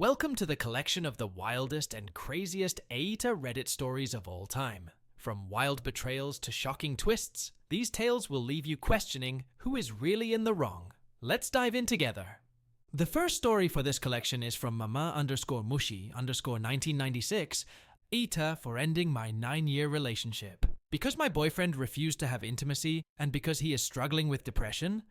Welcome to the collection of the wildest and craziest AITA Reddit stories of all time. From wild betrayals to shocking twists, these tales will leave you questioning who is really in the wrong. Let's dive in together. The first story for this collection is from mama_mushi_1996, AITA for ending my 9-year relationship. Because my boyfriend refused to have intimacy and because he is struggling with depression.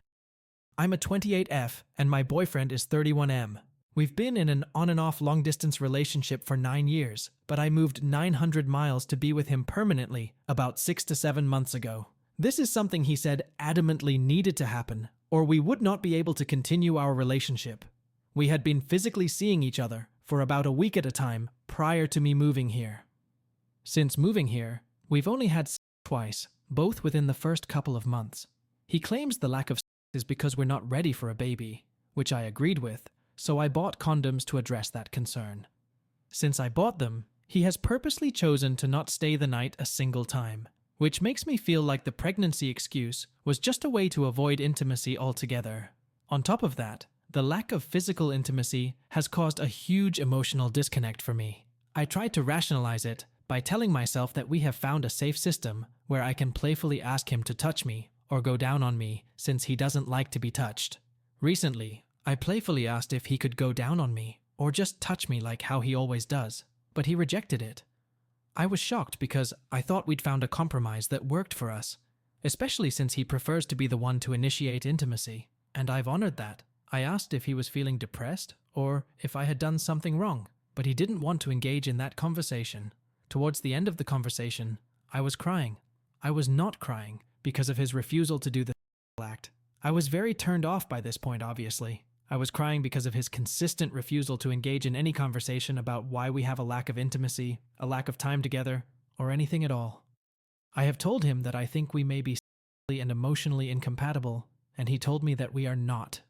I'm a 28F and my boyfriend is 31M. We've been in an on and off long-distance relationship for 9 years, but I moved 900 miles to be with him permanently about 6 to 7 months ago. This is something he said adamantly needed to happen, or we would not be able to continue our relationship. We had been physically seeing each other for about a week at a time prior to me moving here. Since moving here, we've only had sex twice, both within the first couple of months. He claims the lack of sex is because we're not ready for a baby, which I agreed with, so I bought condoms to address that concern. Since I bought them, he has purposely chosen to not stay the night a single time, which makes me feel like the pregnancy excuse was just a way to avoid intimacy altogether. On top of that, the lack of physical intimacy has caused a huge emotional disconnect for me. I tried to rationalize it by telling myself that we have found a safe system where I can playfully ask him to touch me or go down on me since he doesn't like to be touched. Recently, I playfully asked if he could go down on me or just touch me like how he always does, but he rejected it. I was shocked because I thought we'd found a compromise that worked for us, especially since he prefers to be the one to initiate intimacy, and I've honored that. I asked if he was feeling depressed or if I had done something wrong, but he didn't want to engage in that conversation. Towards the end of the conversation, I was crying. I was not crying because of his refusal to do the act. I was very turned off by this point, obviously. I was crying because of his consistent refusal to engage in any conversation about why we have a lack of intimacy, a lack of time together, or anything at all. I have told him that I think we may be sexually and emotionally incompatible, and he told me that we are not.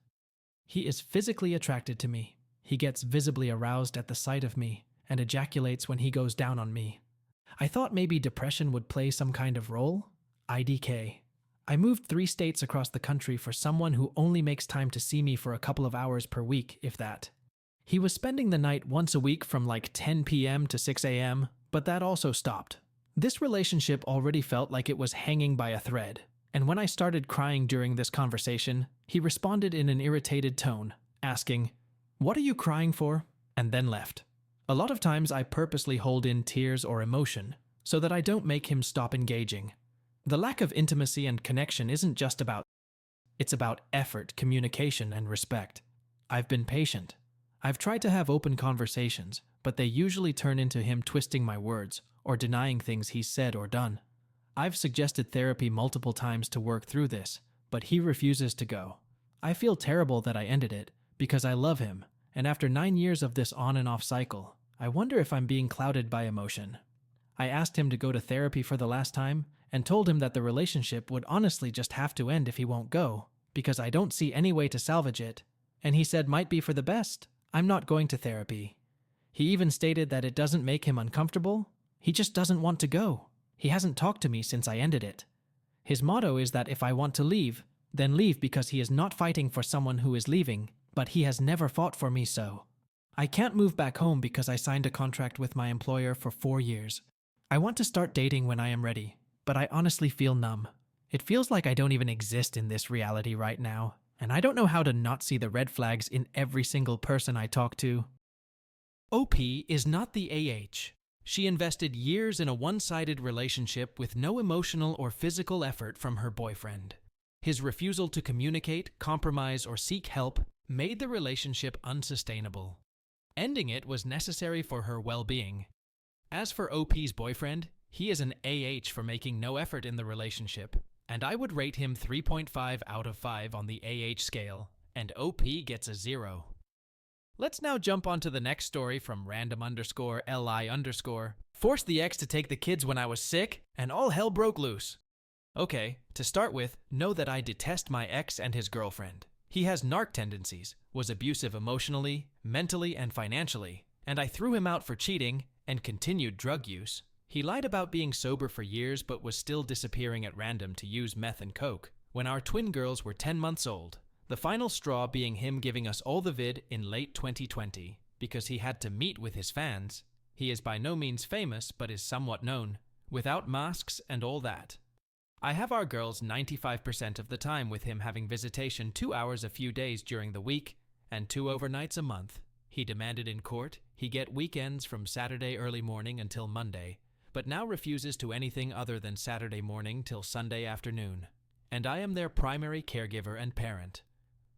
He is physically attracted to me. He gets visibly aroused at the sight of me and ejaculates when he goes down on me. I thought maybe depression would play some kind of role. IDK. I moved 3 states across the country for someone who only makes time to see me for a couple of hours per week, if that. He was spending the night once a week from like 10 p.m. to 6 a.m., but that also stopped. This relationship already felt like it was hanging by a thread, and when I started crying during this conversation, he responded in an irritated tone, asking, "What are you crying for?" and then left. A lot of times I purposely hold in tears or emotion so that I don't make him stop engaging. The lack of intimacy and connection isn't just about, it's about effort, communication, and respect. I've been patient. I've tried to have open conversations, but they usually turn into him twisting my words or denying things he's said or done. I've suggested therapy multiple times to work through this, but he refuses to go. I feel terrible that I ended it because I love him, and after 9 years of this on and off cycle, I wonder if I'm being clouded by emotion. I asked him to go to therapy for the last time, and told him that the relationship would honestly just have to end if he won't go, because I don't see any way to salvage it, and he said might be for the best. I'm not going to therapy. He even stated that it doesn't make him uncomfortable, he just doesn't want to go. He hasn't talked to me since I ended it. His motto is that if I want to leave, then leave because he is not fighting for someone who is leaving, but he has never fought for me so. I can't move back home because I signed a contract with my employer for 4 years. I want to start dating when I am ready. But I honestly feel numb. It feels like I don't even exist in this reality right now, and I don't know how to not see the red flags in every single person I talk to. OP is not the AH. She invested years in a one-sided relationship with no emotional or physical effort from her boyfriend. His refusal to communicate, compromise, or seek help made the relationship unsustainable. Ending it was necessary for her well-being. As for OP's boyfriend, he is an AH for making no effort in the relationship, and I would rate him 3.5 out of 5 on the AH scale, and OP gets a 0. Let's now jump on to the next story from random_li_. Forced the ex to take the kids when I was sick, and all hell broke loose. Okay, to start with, know that I detest my ex and his girlfriend. He has narc tendencies, was abusive emotionally, mentally, and financially, and I threw him out for cheating and continued drug use. He lied about being sober for years but was still disappearing at random to use meth and coke when our twin girls were 10 months old, the final straw being him giving us all the vid in late 2020. because he had to meet with his fans. He is by no means famous, but is somewhat known, without masks and all that. I have our girls 95% of the time with him having visitation 2 hours a few days during the week and 2 overnights a month. He demanded in court he get weekends from Saturday early morning until Monday, but now refuses to anything other than Saturday morning till Sunday afternoon. And I am their primary caregiver and parent.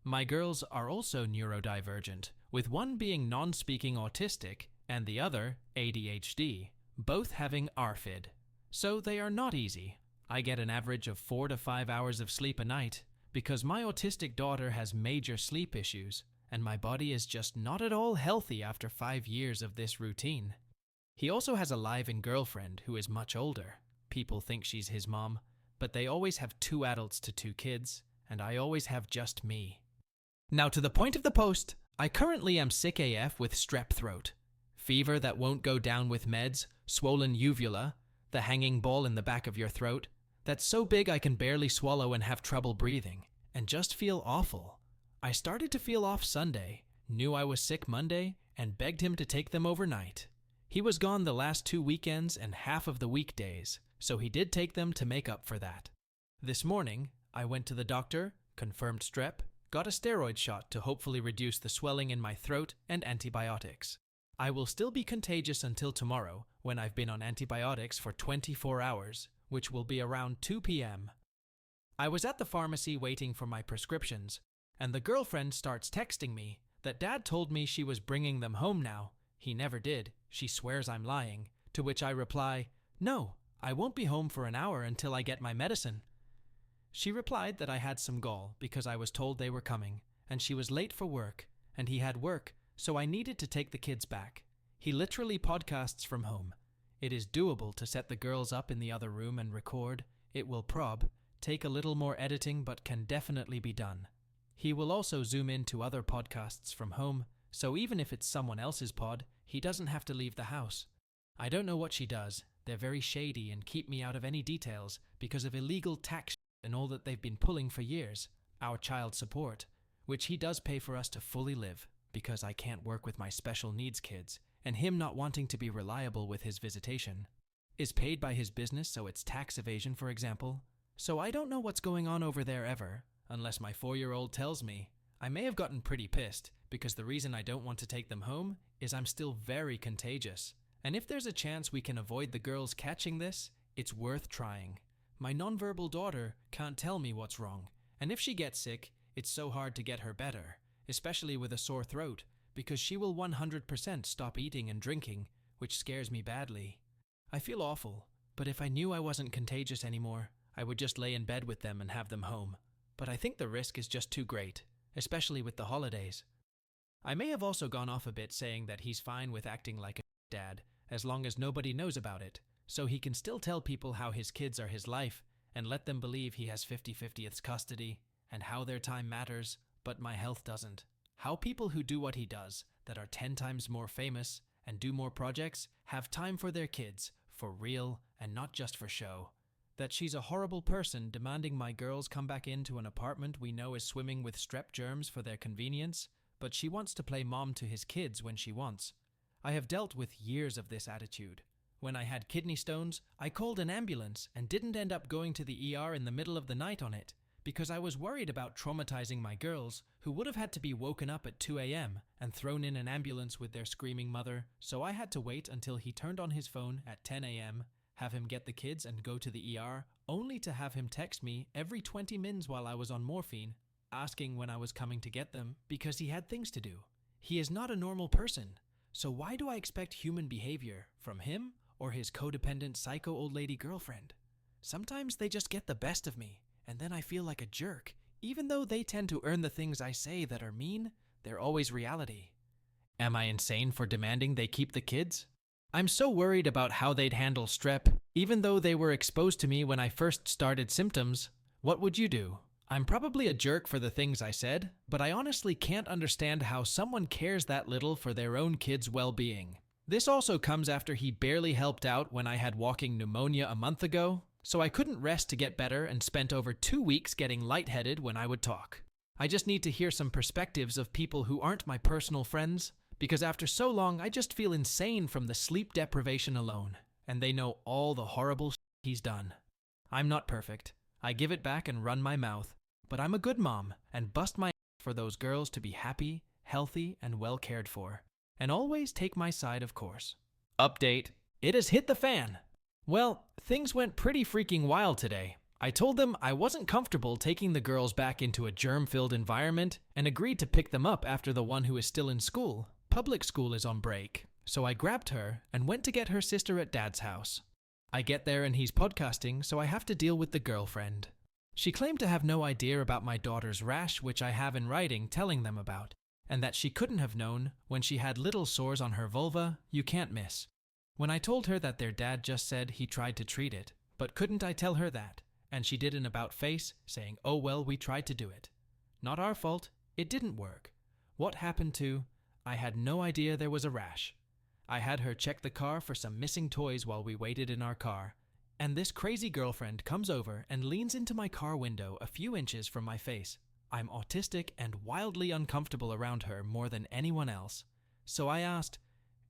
My girls are also neurodivergent, with one being non-speaking autistic and the other ADHD, both having ARFID. So they are not easy. I get an average of 4 to 5 hours of sleep a night because my autistic daughter has major sleep issues and my body is just not at all healthy after 5 years of this routine. He also has a live-in girlfriend who is much older. People think she's his mom, but they always have 2 adults to 2 kids, and I always have just me. Now to the point of the post, I currently am sick AF with strep throat. Fever that won't go down with meds, swollen uvula, the hanging ball in the back of your throat, that's so big I can barely swallow and have trouble breathing, and just feel awful. I started to feel off Sunday, knew I was sick Monday, and begged him to take them overnight. He was gone the last 2 weekends and half of the weekdays, so he did take them to make up for that. This morning, I went to the doctor, confirmed strep, got a steroid shot to hopefully reduce the swelling in my throat, and antibiotics. I will still be contagious until tomorrow, when I've been on antibiotics for 24 hours, which will be around 2 p.m. I was at the pharmacy waiting for my prescriptions, and the girlfriend starts texting me that Dad told me she was bringing them home now. He never did. She swears I'm lying, to which I reply, "No, I won't be home for an hour until I get my medicine." She replied that I had some gall because I was told they were coming, and she was late for work, and he had work, so I needed to take the kids back. He literally podcasts from home. It is doable to set the girls up in the other room and record. It will take a little more editing, but can definitely be done. He will also zoom into other podcasts from home, so even if it's someone else's pod, he doesn't have to leave the house. I don't know what she does. They're very shady and keep me out of any details because of illegal tax and all that they've been pulling for years. Our child support, which he does pay for us to fully live because I can't work with my special needs kids, and him not wanting to be reliable with his visitation, is paid by his business, so it's tax evasion, for example. So I don't know what's going on over there ever, unless my 4-year-old tells me. I may have gotten pretty pissed, because the reason I don't want to take them home is I'm still very contagious. And if there's a chance we can avoid the girls catching this, it's worth trying. My nonverbal daughter can't tell me what's wrong, and if she gets sick, it's so hard to get her better, especially with a sore throat, because she will 100% stop eating and drinking, which scares me badly. I feel awful, but if I knew I wasn't contagious anymore, I would just lay in bed with them and have them home. But I think the risk is just too great, especially with the holidays. I may have also gone off a bit saying that he's fine with acting like a dad, as long as nobody knows about it, so he can still tell people how his kids are his life, and let them believe he has 50/50th custody, and how their time matters, but my health doesn't. How people who do what he does, that are 10 times more famous and do more projects, have time for their kids, for real and not just for show. That she's a horrible person demanding my girls come back into an apartment we know is swimming with strep germs for their convenience, but she wants to play mom to his kids when she wants. I have dealt with years of this attitude. When I had kidney stones, I called an ambulance and didn't end up going to the ER in the middle of the night on it, because I was worried about traumatizing my girls, who would have had to be woken up at 2 a.m. and thrown in an ambulance with their screaming mother, so I had to wait until he turned on his phone at 10 a.m., have him get the kids and go to the ER, only to have him text me every 20 minutes while I was on morphine, asking when I was coming to get them, because he had things to do. He is not a normal person, so why do I expect human behavior from him or his codependent psycho old lady girlfriend? Sometimes they just get the best of me, and then I feel like a jerk. Even though they tend to earn the things I say that are mean, they're always reality. Am I insane for demanding they keep the kids? I'm so worried about how they'd handle strep, even though they were exposed to me when I first started symptoms. What would you do? I'm probably a jerk for the things I said, but I honestly can't understand how someone cares that little for their own kids' well-being. This also comes after he barely helped out when I had walking pneumonia a month ago, so I couldn't rest to get better and spent over 2 weeks getting lightheaded when I would talk. I just need to hear some perspectives of people who aren't my personal friends, because after so long I just feel insane from the sleep deprivation alone, and they know all the horrible shit he's done. I'm not perfect. I give it back and run my mouth, but I'm a good mom and bust my ass for those girls to be happy, healthy, and well cared for. And always take my side, of course. Update. It has hit the fan. Well, things went pretty freaking wild today. I told them I wasn't comfortable taking the girls back into a germ-filled environment and agreed to pick them up after the one who is still in school. Public school is on break. So I grabbed her and went to get her sister at Dad's house. I get there and he's podcasting, so I have to deal with the girlfriend. She claimed to have no idea about my daughter's rash, which I have in writing telling them about, and that she couldn't have known when she had little sores on her vulva you can't miss. When I told her that their dad just said he tried to treat it, but couldn't I tell her that? And she did an about face, saying, oh well, we tried to do it. Not our fault, it didn't work. What happened to? I had no idea there was a rash. I had her check the car for some missing toys while we waited in our car, and this crazy girlfriend comes over and leans into my car window a few inches from my face. I'm autistic and wildly uncomfortable around her more than anyone else. So I asked,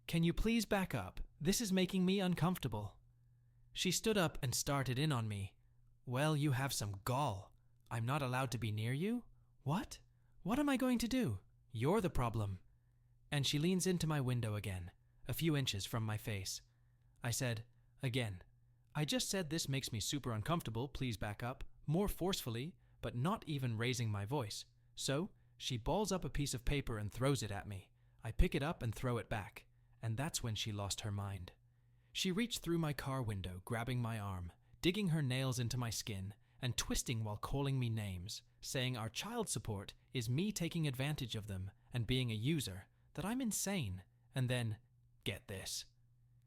can you please back up? This is making me uncomfortable. She stood up and started in on me. Well, you have some gall. I'm not allowed to be near you? What? What am I going to do? You're the problem. And she leans into my window again, a few inches from my face. I said, again, I just said this makes me super uncomfortable, please back up, more forcefully, but not even raising my voice. So, she balls up a piece of paper and throws it at me. I pick it up and throw it back, and that's when she lost her mind. She reached through my car window, grabbing my arm, digging her nails into my skin, and twisting while calling me names, saying our child support is me taking advantage of them and being a user, that I'm insane, and then, get this.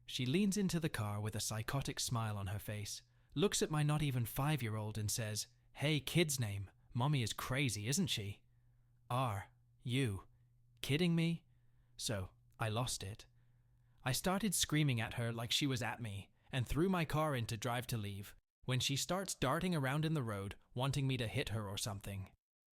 She leans into the car with a psychotic smile on her face, looks at my not even 5-year-old and says, hey, kid's name, mommy is crazy, isn't she? You kidding me? So, I lost it. I started screaming at her like she was at me, and threw my car in to drive to leave, when she starts darting around in the road, wanting me to hit her or something.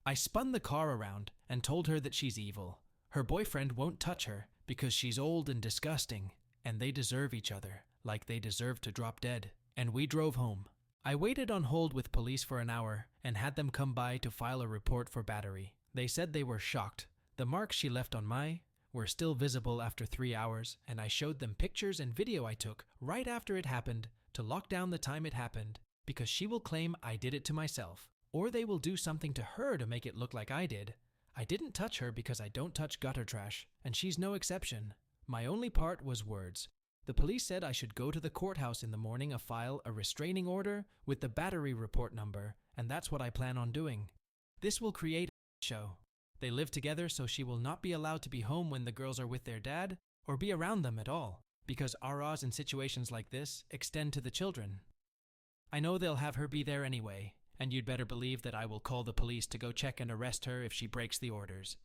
I spun the car around and told her that she's evil. Her boyfriend won't touch her because she's old and disgusting, and they deserve each other, like they deserve to drop dead. And we drove home. I waited on hold with police for an hour and had them come by to file a report for battery. They said they were shocked. The marks she left on were still visible after 3 hours, and I showed them pictures and video I took right after it happened to lock down the time it happened, because she will claim I did it to myself, or they will do something to her to make it look like I did. I didn't touch her because I don't touch gutter trash, and she's no exception. My only part was words. The police said I should go to the courthouse in the morning and file a restraining order with the battery report number, and that's what I plan on doing. This will create a show. They live together, so she will not be allowed to be home when the girls are with their dad, or be around them at all, because RAs in situations like this extend to the children. I know they'll have her be there anyway, and you'd better believe that I will call the police to go check and arrest her if she breaks the orders.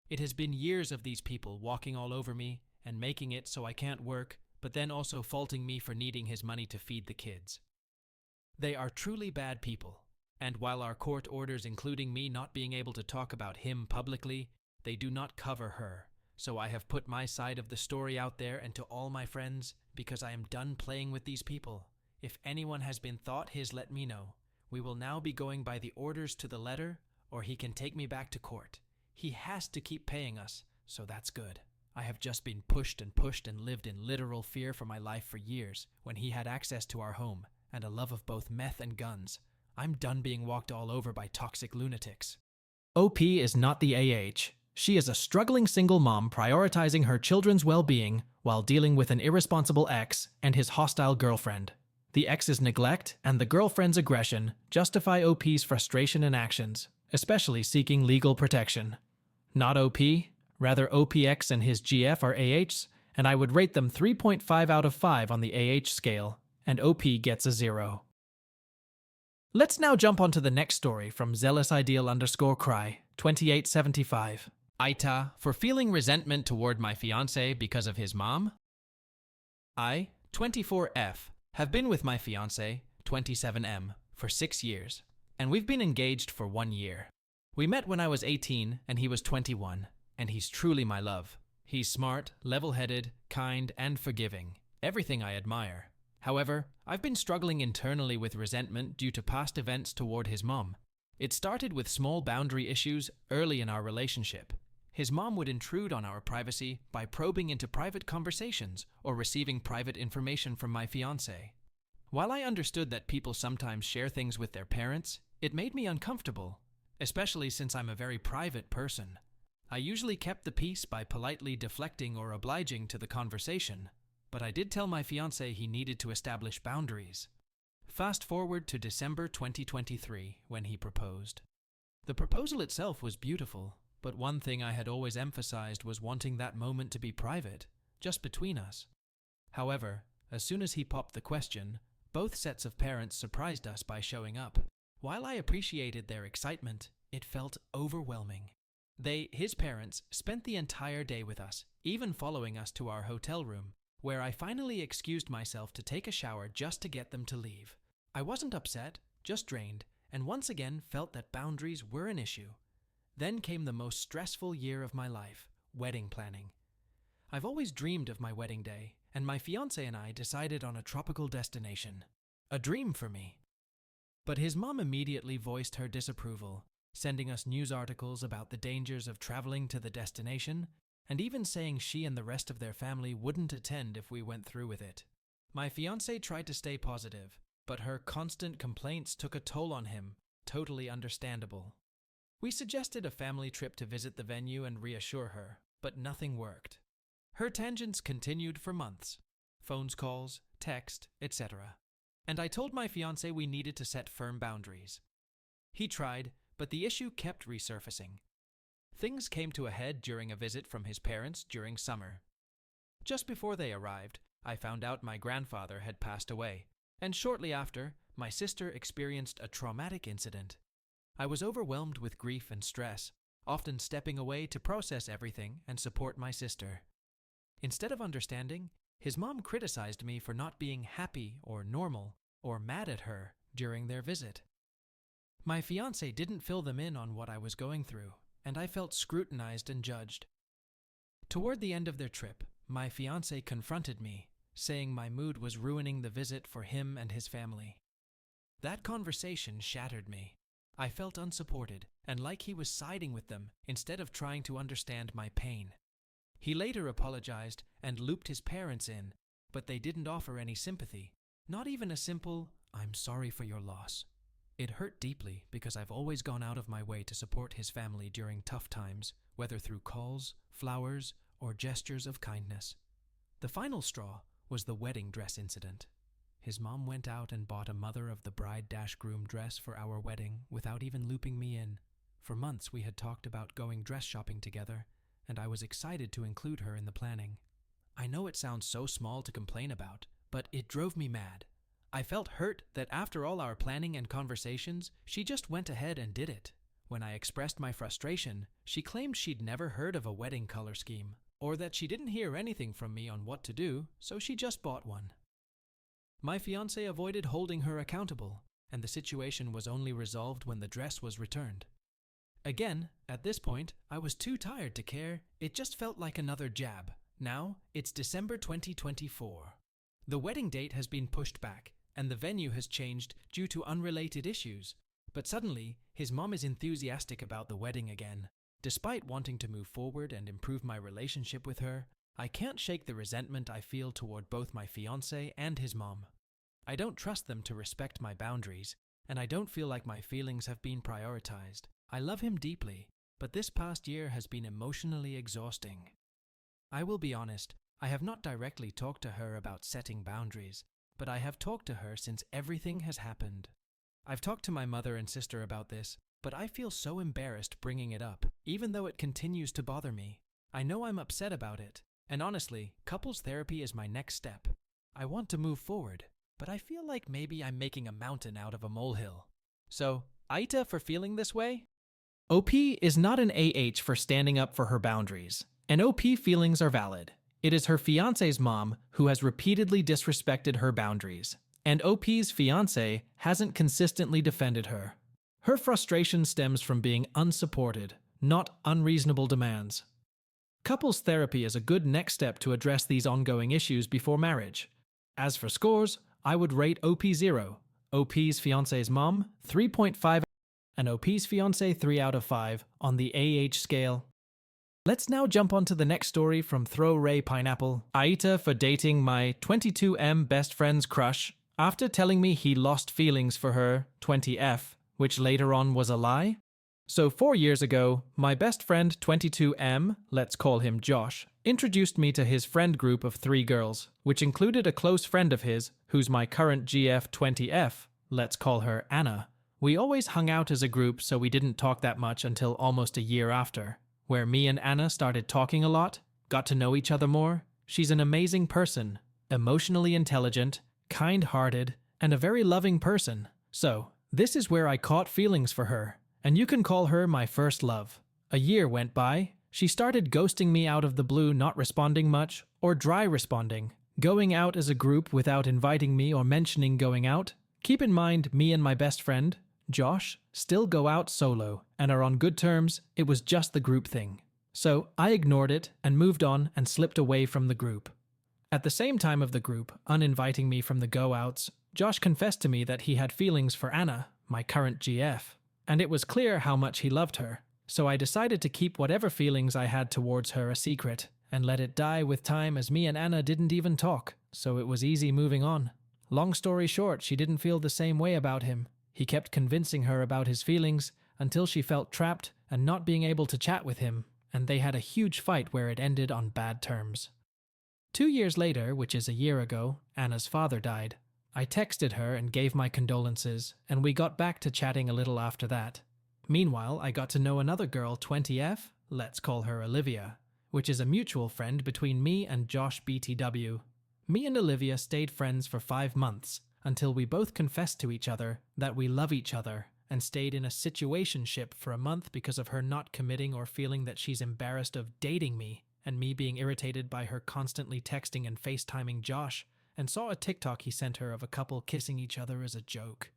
It has been years of these people walking all over me and making it so I can't work, but then also faulting me for needing his money to feed the kids. They are truly bad people. And while our court orders including me not being able to talk about him publicly, they do not cover her. So I have put my side of the story out there and to all my friends, because I am done playing with these people. If anyone has been thought his, let me know. We will now be going by the orders to the letter, or he can take me back to court. He has to keep paying us, so that's good. I have just been pushed and lived in literal fear for my life for years, when he had access to our home, and a love of both meth and guns. I'm done being walked all over by toxic lunatics. OP is not the AH. She is a struggling single mom prioritizing her children's well-being while dealing with an irresponsible ex and his hostile girlfriend. The ex's neglect and the girlfriend's aggression justify OP's frustration and actions, especially seeking legal protection. Not OP, rather OPX and his GF are AHs, and I would rate them 3.5 out of 5 on the AH scale, and OP gets a 0. Let's now jump onto the next story from zealous_ideal_cry, 2875. AITA for feeling resentment toward my fiancé because of his mom. I, 24F, have been with my fiancé, 27M, for 6 years, and we've been engaged for 1 year. We met when I was 18 and he was 21, and he's truly my love. He's smart, level-headed, kind, and forgiving. Everything I admire. However, I've been struggling internally with resentment due to past events toward his mom. It started with small boundary issues early in our relationship. His mom would intrude on our privacy by probing into private conversations or receiving private information from my fiancé. While I understood that people sometimes share things with their parents, it made me uncomfortable, especially since I'm a very private person. I usually kept the peace by politely deflecting or obliging to the conversation, but I did tell my fiancé he needed to establish boundaries. Fast forward to December 2023, when he proposed. The proposal itself was beautiful, but one thing I had always emphasized was wanting that moment to be private, just between us. However, as soon as he popped the question, both sets of parents surprised us by showing up. While I appreciated their excitement, it felt overwhelming. His parents, spent the entire day with us, even following us to our hotel room, where I finally excused myself to take a shower just to get them to leave. I wasn't upset, just drained, and once again felt that boundaries were an issue. Then came the most stressful year of my life, wedding planning. I've always dreamed of my wedding day, and my fiancé and I decided on a tropical destination. A dream for me. But his mom immediately voiced her disapproval, sending us news articles about the dangers of traveling to the destination, and even saying she and the rest of their family wouldn't attend if we went through with it. My fiancé tried to stay positive, but her constant complaints took a toll on him, totally understandable. We suggested a family trip to visit the venue and reassure her, but nothing worked. Her tangents continued for months. Phone calls, text, etc. And I told my fiancé we needed to set firm boundaries. He tried, but the issue kept resurfacing. Things came to a head during a visit from his parents during summer. Just before they arrived, I found out my grandfather had passed away, and shortly after, my sister experienced a traumatic incident. I was overwhelmed with grief and stress, often stepping away to process everything and support my sister. Instead of understanding, his mom criticized me for not being happy or normal or mad at her during their visit. My fiancé didn't fill them in on what I was going through, and I felt scrutinized and judged. Toward the end of their trip, my fiancé confronted me, saying my mood was ruining the visit for him and his family. That conversation shattered me. I felt unsupported and like he was siding with them instead of trying to understand my pain. He later apologized and looped his parents in, but they didn't offer any sympathy, not even a simple, "I'm sorry for your loss." It hurt deeply because I've always gone out of my way to support his family during tough times, whether through calls, flowers, or gestures of kindness. The final straw was the wedding dress incident. His mom went out and bought a mother-of-the-bride-groom dress for our wedding without even looping me in. For months we had talked about going dress shopping together, and I was excited to include her in the planning. I know it sounds so small to complain about, but it drove me mad. I felt hurt that after all our planning and conversations, she just went ahead and did it. When I expressed my frustration, she claimed she'd never heard of a wedding color scheme, or that she didn't hear anything from me on what to do, so she just bought one. My fiancé avoided holding her accountable, and the situation was only resolved when the dress was returned. Again, at this point, I was too tired to care. It just felt like another jab. Now, it's December 2024. The wedding date has been pushed back, and the venue has changed due to unrelated issues. But suddenly, his mom is enthusiastic about the wedding again. Despite wanting to move forward and improve my relationship with her, I can't shake the resentment I feel toward both my fiancé and his mom. I don't trust them to respect my boundaries, and I don't feel like my feelings have been prioritized. I love him deeply, but this past year has been emotionally exhausting. I will be honest, I have not directly talked to her about setting boundaries, but I have talked to her since everything has happened. I've talked to my mother and sister about this, but I feel so embarrassed bringing it up, even though it continues to bother me. I know I'm upset about it, and honestly, couples therapy is my next step. I want to move forward, but I feel like maybe I'm making a mountain out of a molehill. So, AITA for feeling this way? OP is not an AH for standing up for her boundaries, and OP feelings are valid. It is her fiancé's mom who has repeatedly disrespected her boundaries, and OP's fiancé hasn't consistently defended her. Her frustration stems from being unsupported, not unreasonable demands. Couples therapy is a good next step to address these ongoing issues before marriage. As for scores, I would rate OP 0, OP's fiance's mom 3.5, and OP's fiance 3 out of 5 on the scale. Let's now jump on to the next story from Throw Ray Pineapple. AITA for dating my 22M best friend's crush after telling me he lost feelings for her 20F, which later on was a lie. So 4 years ago, my best friend 22M, let's call him Josh, introduced me to his friend group of 3 girls, which included a close friend of his, who's my current GF 20F, let's call her Anna. We always hung out as a group, so we didn't talk that much until almost a year after, where me and Anna started talking a lot, got to know each other more. She's an amazing person, emotionally intelligent, kind-hearted, and a very loving person. So, this is where I caught feelings for her, and you can call her my first love. A year went by. She started ghosting me out of the blue, not responding much, or dry responding, going out as a group without inviting me or mentioning going out. Keep in mind, me and my best friend, Josh, still go out solo and are on good terms. It was just the group thing. So I ignored it and moved on and slipped away from the group. At the same time of the group, uninviting me from the go-outs, Josh confessed to me that he had feelings for Anna, my current GF, and it was clear how much he loved her. So I decided to keep whatever feelings I had towards her a secret and let it die with time, as me and Anna didn't even talk, so it was easy moving on. Long story short, she didn't feel the same way about him. He kept convincing her about his feelings until she felt trapped and not being able to chat with him, and they had a huge fight where it ended on bad terms. 2 years later, which is a year ago, Anna's father died. I texted her and gave my condolences, and we got back to chatting a little after that. Meanwhile, I got to know another girl, 20F, let's call her Olivia, which is a mutual friend between me and Josh BTW. Me and Olivia stayed friends for 5 months, until we both confessed to each other that we love each other, and stayed in a situationship for a month because of her not committing or feeling that she's embarrassed of dating me, and me being irritated by her constantly texting and FaceTiming Josh, and saw a TikTok he sent her of a couple kissing each other as a joke.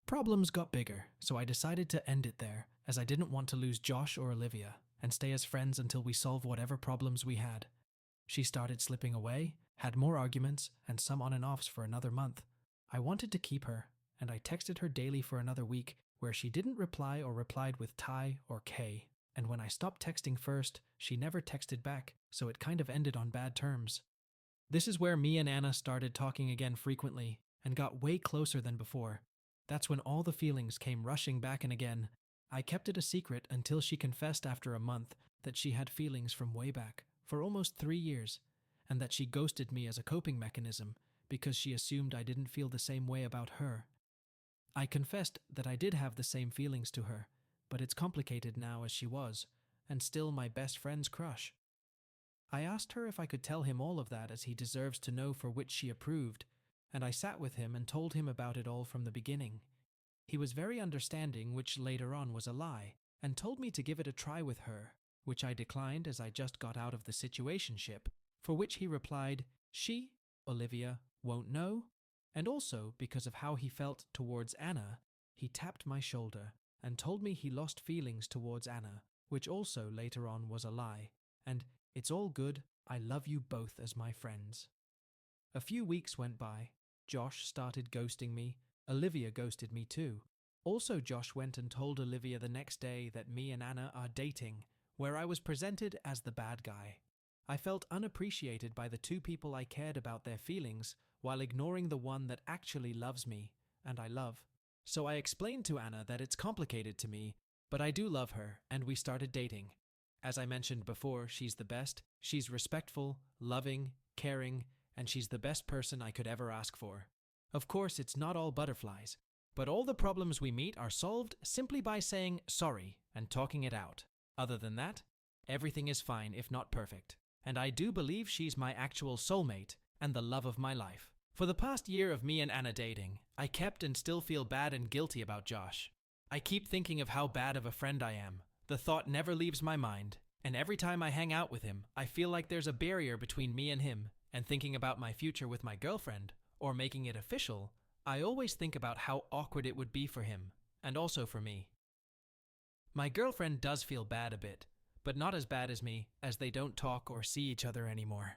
Problems got bigger, so I decided to end it there, as I didn't want to lose Josh or Olivia, and stay as friends until we solve whatever problems we had. She started slipping away, had more arguments, and some on and offs for another month. I wanted to keep her, and I texted her daily for another week, where she didn't reply or replied with Ty or K. And when I stopped texting first, she never texted back, so it kind of ended on bad terms. This is where me and Anna started talking again frequently, and got way closer than before. That's when all the feelings came rushing back, and again, I kept it a secret until she confessed after a month that she had feelings from way back, for almost 3 years, and that she ghosted me as a coping mechanism because she assumed I didn't feel the same way about her. I confessed that I did have the same feelings to her, but it's complicated now as she was, and still my best friend's crush. I asked her if I could tell him all of that, as he deserves to know, for which she approved, and I sat with him and told him about it all from the beginning. He was very understanding, which later on was a lie, and told me to give it a try with her, which I declined as I just got out of the situationship, for which he replied, she, Olivia, won't know, and also because of how he felt towards Anna, he tapped my shoulder and told me he lost feelings towards Anna, which also later on was a lie, and it's all good, I love you both as my friends. A few weeks went by. Josh started ghosting me. Olivia ghosted me too. Also, Josh went and told Olivia the next day that me and Anna are dating, where I was presented as the bad guy. I felt unappreciated by the 2 people I cared about their feelings, while ignoring the one that actually loves me, and I love. So I explained to Anna that it's complicated to me, but I do love her, and we started dating. As I mentioned before, she's the best. She's respectful, loving, caring, and she's the best person I could ever ask for. Of course, it's not all butterflies, but all the problems we meet are solved simply by saying sorry and talking it out. Other than that, everything is fine, if not perfect. And I do believe she's my actual soulmate and the love of my life. For the past year of me and Anna dating, I kept and still feel bad and guilty about Josh. I keep thinking of how bad of a friend I am. The thought never leaves my mind, and every time I hang out with him, I feel like there's a barrier between me and him, and thinking about my future with my girlfriend, or making it official, I always think about how awkward it would be for him, and also for me. My girlfriend does feel bad a bit, but not as bad as me, as they don't talk or see each other anymore.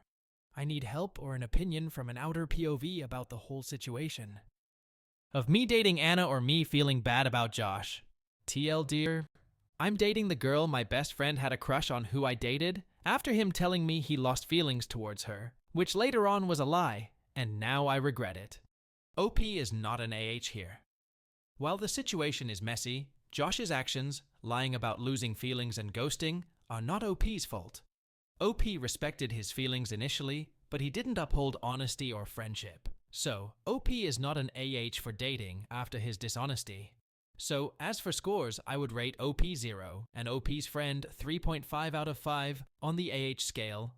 I need help or an opinion from an outer POV about the whole situation. Of me dating Anna or me feeling bad about Josh. TL dear, I'm dating the girl my best friend had a crush on who I dated after him telling me he lost feelings towards her, which later on was a lie, and now I regret it. OP is not an AH here. While the situation is messy, Josh's actions, lying about losing feelings and ghosting, are not OP's fault. OP respected his feelings initially, but he didn't uphold honesty or friendship. So, OP is not an AH for dating after his dishonesty. So, as for scores, I would rate OP 0 and OP's friend 3.5 out of 5 on the AH scale.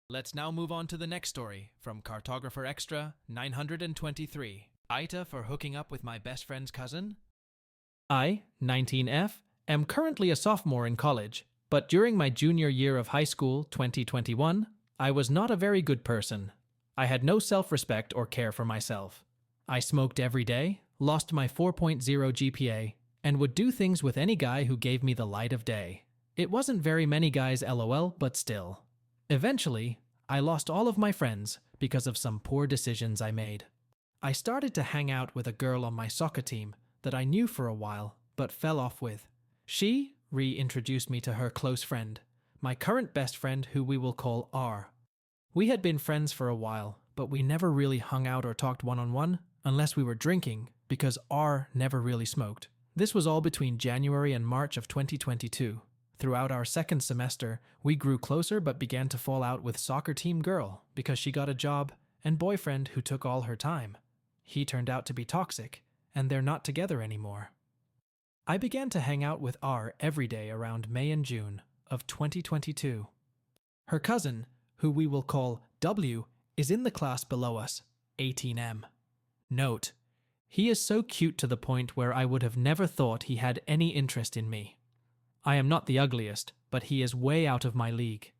Let's now move on to the next story from Cartographer Extra 923. AITA for hooking up with my best friend's cousin? I, 19F, am currently a sophomore in college, but during my junior year of high school, 2021, I was not a very good person. I had no self-respect or care for myself. I smoked every day, lost my 4.0 GPA, and would do things with any guy who gave me the light of day. It wasn't very many guys LOL, but still. Eventually, I lost all of my friends because of some poor decisions I made. I started to hang out with a girl on my soccer team that I knew for a while, but fell off with. She reintroduced me to her close friend, my current best friend who we will call R. We had been friends for a while, but we never really hung out or talked one-on-one unless we were drinking, because R never really smoked. This was all between January and March of 2022. Throughout our second semester, we grew closer but began to fall out with soccer team girl because she got a job and boyfriend who took all her time. He turned out to be toxic, and they're not together anymore. I began to hang out with R every day around May and June of 2022. Her cousin, who we will call W, is in the class below us, 18M. Note, he is so cute to the point where I would have never thought he had any interest in me. I am not the ugliest, but he is way out of my league.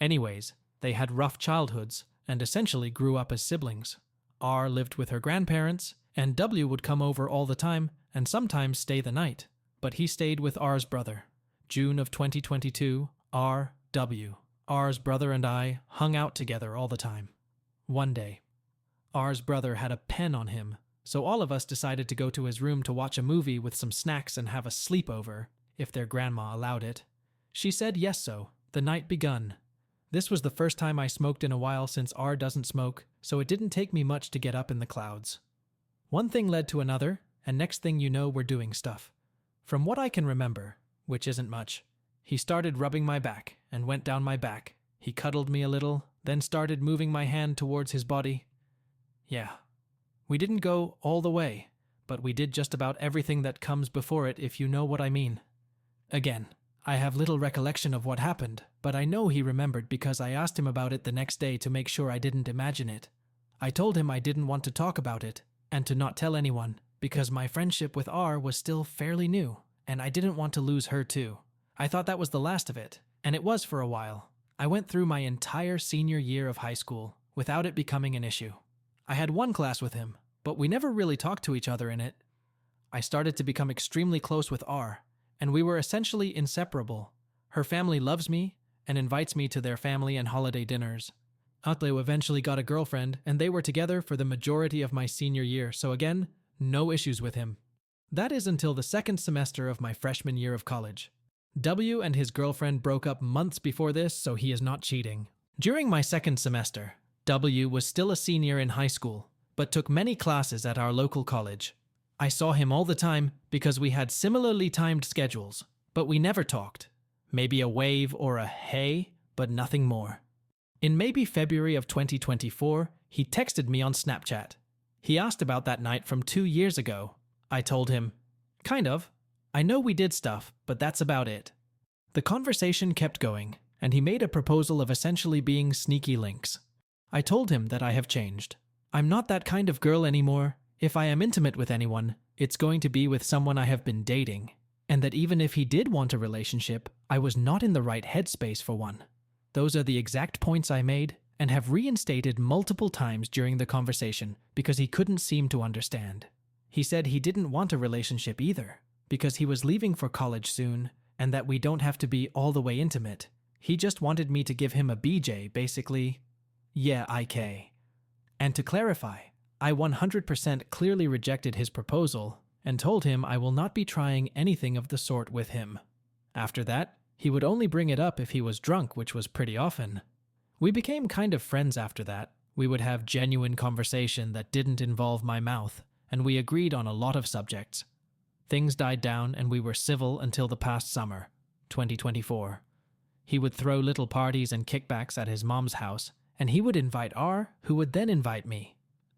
Anyways, they had rough childhoods and essentially grew up as siblings. R lived with her grandparents, and W would come over all the time and sometimes stay the night, but he stayed with R's brother. June of 2022, R, W. R's brother and I hung out together all the time. One day, R's brother had a pen on him, so all of us decided to go to his room to watch a movie with some snacks and have a sleepover, if their grandma allowed it. She said yes, so the night begun. This was the first time I smoked in a while since R doesn't smoke, so it didn't take me much to get up in the clouds. One thing led to another, and next thing you know, we're doing stuff. From what I can remember, which isn't much, he started rubbing my back and went down my back. He cuddled me a little, then started moving my hand towards his body. Yeah, we didn't go all the way, but we did just about everything that comes before it, if you know what I mean. Again, I have little recollection of what happened, but I know he remembered because I asked him about it the next day to make sure I didn't imagine it. I told him I didn't want to talk about it, and to not tell anyone, because my friendship with R was still fairly new, and I didn't want to lose her too. I thought that was the last of it, and it was for a while. I went through my entire senior year of high school without it becoming an issue. I had one class with him, but we never really talked to each other in it. I started to become extremely close with R, and we were essentially inseparable. Her family loves me and invites me to their family and holiday dinners. Atleo eventually got a girlfriend, and they were together for the majority of my senior year, so again, no issues with him. That is until the second semester of my freshman year of college. W and his girlfriend broke up months before this, so he is not cheating. During my second semester, W was still a senior in high school, but took many classes at our local college. I saw him all the time because we had similarly timed schedules, but we never talked. Maybe a wave or a hey, but nothing more. In maybe February of 2024, he texted me on Snapchat. He asked about that night from 2 years ago. I told him, kind of. I know we did stuff, but that's about it. The conversation kept going, and he made a proposal of essentially being sneaky links. I told him that I have changed. I'm not that kind of girl anymore. If I am intimate with anyone, it's going to be with someone I have been dating, and that even if he did want a relationship, I was not in the right headspace for one. Those are the exact points I made and have reinstated multiple times during the conversation because he couldn't seem to understand. He said he didn't want a relationship either because he was leaving for college soon and that we don't have to be all the way intimate. He just wanted me to give him a BJ, basically. Yeah, IK. And to clarify, I 100% clearly rejected his proposal and told him I will not be trying anything of the sort with him. After that, he would only bring it up if he was drunk, which was pretty often. We became kind of friends after that. We would have genuine conversation that didn't involve my mouth, and we agreed on a lot of subjects. Things died down and we were civil until the past summer, 2024. He would throw little parties and kickbacks at his mom's house, and he would invite R, who would then invite me.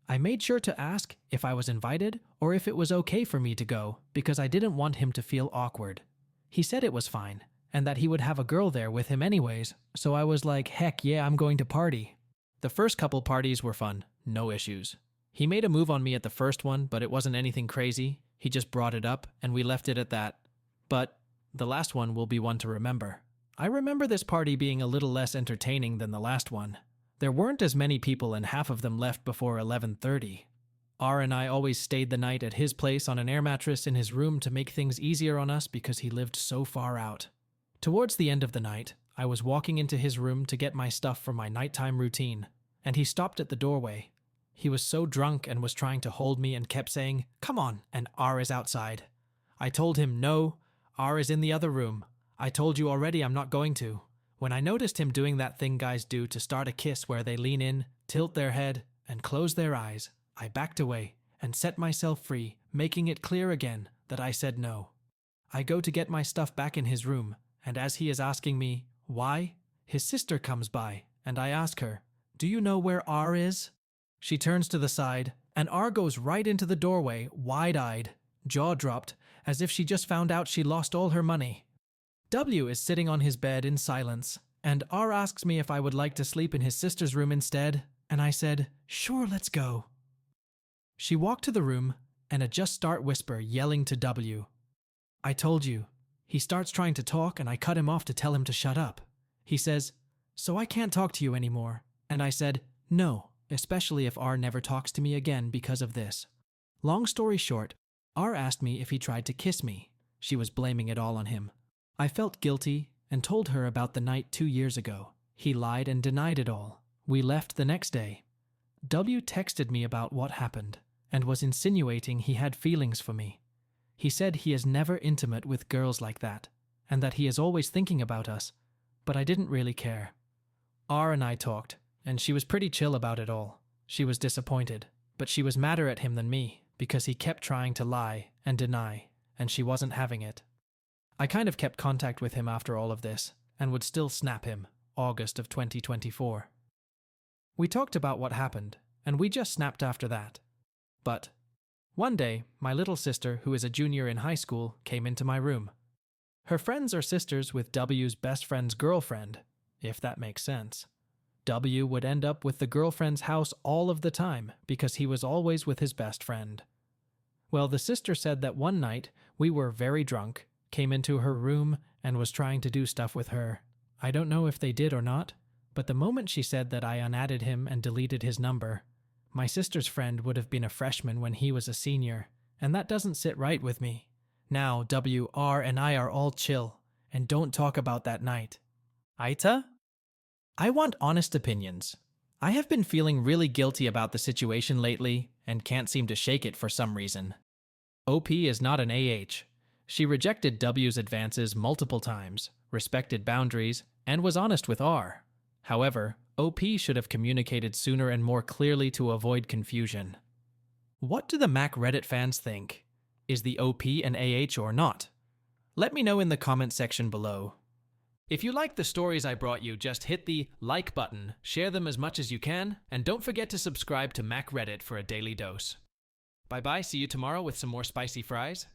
I made sure to ask if I was invited or if it was okay for me to go because I didn't want him to feel awkward. He said it was fine, and that he would have a girl there with him anyways, so I was like, heck yeah, I'm going to party. The first couple parties were fun, no issues. He made a move on me at the first one, but it wasn't anything crazy. He just brought it up, and we left it at that. But the last one will be one to remember. I remember this party being a little less entertaining than the last one. There weren't as many people and half of them left before 11:30. R and I always stayed the night at his place on an air mattress in his room to make things easier on us because he lived so far out. Towards the end of the night, I was walking into his room to get my stuff for my nighttime routine, and he stopped at the doorway. He was so drunk and was trying to hold me and kept saying, "Come on," and R is outside. I told him, "No, R is in the other room. I told you already I'm not going to." When I noticed him doing that thing guys do to start a kiss where they lean in, tilt their head, and close their eyes, I backed away and set myself free, making it clear again that I said no. I go to get my stuff back in his room, and as he is asking me, why, his sister comes by, and I ask her, "Do you know where R is?" She turns to the side, and R goes right into the doorway, wide-eyed, jaw dropped, as if she just found out she lost all her money. W is sitting on his bed in silence, and R asks me if I would like to sleep in his sister's room instead, and I said, "Sure, let's go." She walked to the room, and a just start whisper yelling to W. "I told you." He starts trying to talk, and I cut him off to tell him to shut up. He says, "So I can't talk to you anymore," and I said, "No, especially if R never talks to me again because of this." Long story short, R asked me if he tried to kiss me. She was blaming it all on him. I felt guilty and told her about the night 2 years ago. He lied and denied it all. We left the next day. W texted me about what happened and was insinuating he had feelings for me. He said he is never intimate with girls like that and that he is always thinking about us, but I didn't really care. R and I talked, and she was pretty chill about it all. She was disappointed, but she was madder at him than me because he kept trying to lie and deny, and she wasn't having it. I kind of kept contact with him after all of this and would still snap him, August of 2024. We talked about what happened, and we just snapped after that. But one day, my little sister, who is a junior in high school, came into my room. Her friends are sisters with W's best friend's girlfriend, if that makes sense. W would end up with the girlfriend's house all of the time because he was always with his best friend. Well, the sister said that one night we were very drunk, came into her room, and was trying to do stuff with her. I don't know if they did or not, but the moment she said that I unadded him and deleted his number, my sister's friend would have been a freshman when he was a senior, and that doesn't sit right with me. Now W, R, and I are all chill, and don't talk about that night. AITA? I want honest opinions. I have been feeling really guilty about the situation lately, and can't seem to shake it for some reason. OP is not an AH. She rejected W's advances multiple times, respected boundaries, and was honest with R. However, OP should have communicated sooner and more clearly to avoid confusion. What do the Mac Reddit fans think? Is the OP an AH or not? Let me know in the comment section below. If you like the stories I brought you, just hit the like button, share them as much as you can, and don't forget to subscribe to Mac Reddit for a daily dose. Bye bye, see you tomorrow with some more spicy fries.